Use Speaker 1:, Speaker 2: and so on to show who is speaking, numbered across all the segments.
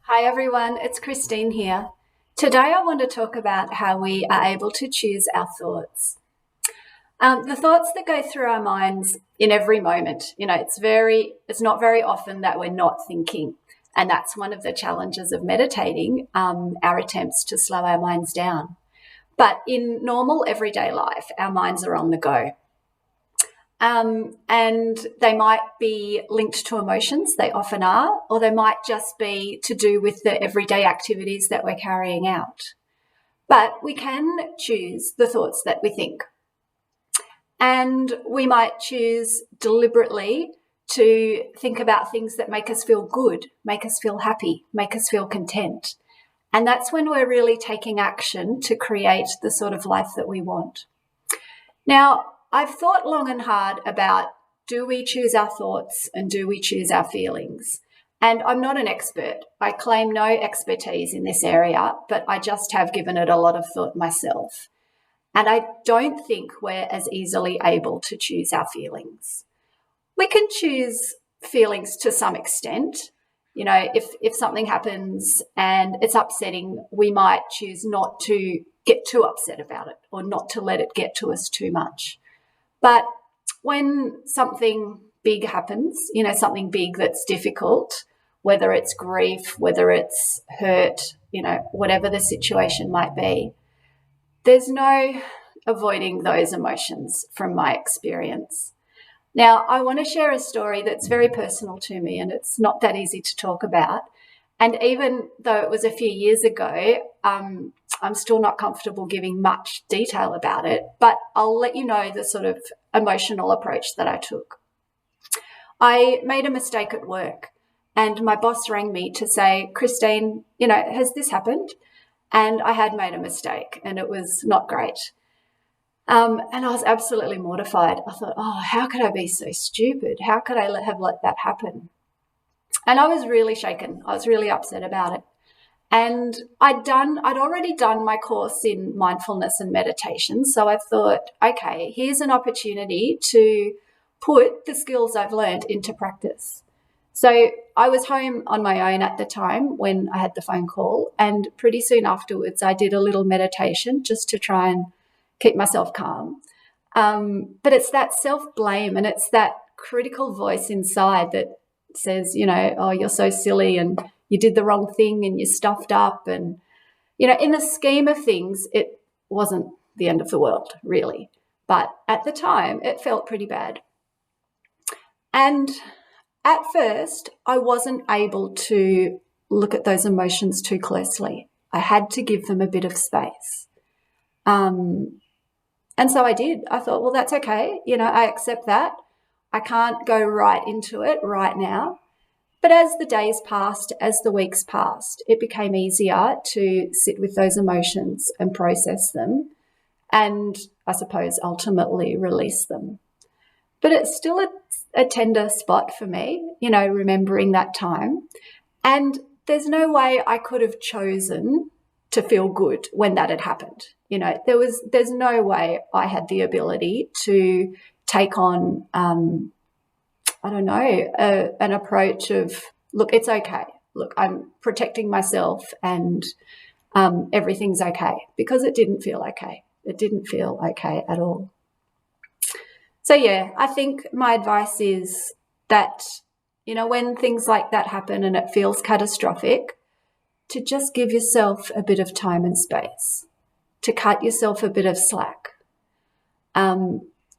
Speaker 1: Hi everyone, it's Christine here. Today I want to talk about how we are able to choose our thoughts. The thoughts that go through our minds in every moment, it's not very often that we're not thinking. And that's one of the challenges of meditating, our attempts to slow our minds down. But in normal everyday life, our minds are on the go. And they might be linked to emotions, they often are, or they might just be to do with the everyday activities that we're carrying out. But we can choose the thoughts that we think. And we might choose deliberately to think about things that make us feel good, make us feel happy, make us feel content. And that's when we're really taking action to create the sort of life that we want. Now, I've thought long and hard about, do we choose our thoughts and do we choose our feelings? And I'm not an expert. I claim no expertise in this area, but I just have given it a lot of thought myself. And I don't think we're as easily able to choose our feelings. We can choose feelings to some extent. You know, if something happens and it's upsetting, we might choose not to get too upset about it or not to let it get to us too much. But when something big happens, something big that's difficult, whether it's grief, whether it's hurt, whatever the situation might be, there's no avoiding those emotions from my experience. Now, I want to share a story that's very personal to me, and it's not that easy to talk about. And even though it was a few years ago, I'm still not comfortable giving much detail about it, but I'll let you know the sort of emotional approach that I took. I made a mistake at work, and my boss rang me to say, Christine, has this happened? And I had made a mistake, and it was not great. And I was absolutely mortified. I thought, how could I be so stupid? How could I have let that happen? And I was really shaken. I was really upset about it. And I'd already done my course in mindfulness and meditation. So I thought, okay, here's an opportunity to put the skills I've learned into practice. So I was home on my own at the time when I had the phone call. And pretty soon afterwards, I did a little meditation just to try and keep myself calm. But it's that self-blame and it's that critical voice inside that says, you're so silly and you did the wrong thing and you stuffed up. And, in the scheme of things, it wasn't the end of the world, really. But at the time, it felt pretty bad. And at first, I wasn't able to look at those emotions too closely. I had to give them a bit of space. And so I did. I thought, well, that's okay. I accept that. I can't go right into it right now. But as the days passed, as the weeks passed, it became easier to sit with those emotions and process them and, I suppose, ultimately release them. But it's still a tender spot for me, remembering that time. And there's no way I could have chosen to feel good when that had happened. There's no way I had the ability to take on, an approach of, look, it's okay. Look, I'm protecting myself and everything's okay, because it didn't feel okay. It didn't feel okay at all. So, yeah, I think my advice is that, when things like that happen and it feels catastrophic, to just give yourself a bit of time and space, to cut yourself a bit of slack.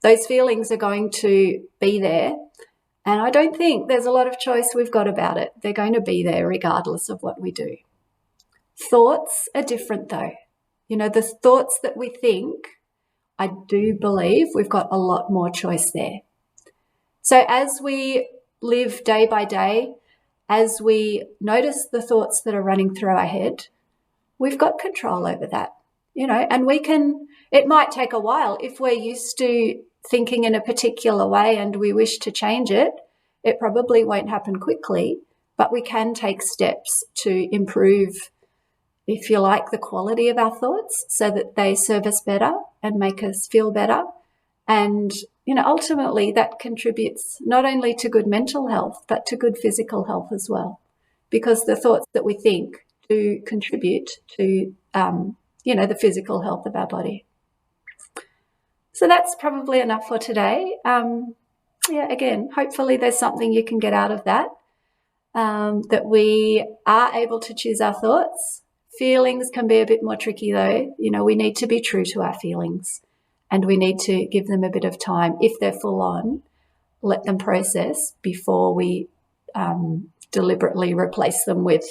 Speaker 1: Those feelings are going to be there, and I don't think there's a lot of choice we've got about it. They're going to be there regardless of what we do. Thoughts are different though. The thoughts that we think, I do believe we've got a lot more choice there. So as we live day by day, as we notice the thoughts that are running through our head, we've got control over that, and it might take a while. If we're used to thinking in a particular way and we wish to change it, it probably won't happen quickly, but we can take steps to improve, if you like, the quality of our thoughts so that they serve us better and make us feel better. And, ultimately that contributes not only to good mental health, but to good physical health as well. because the thoughts that we think do contribute to, the physical health of our body. So that's probably enough for today. Again, hopefully there's something you can get out of that, that we are able to choose our thoughts. Feelings can be a bit more tricky though. We need to be true to our feelings, and we need to give them a bit of time. If they're full on, let them process before we deliberately replace them with,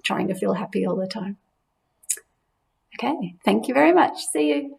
Speaker 1: trying to feel happy all the time. Okay, thank you very much. See you.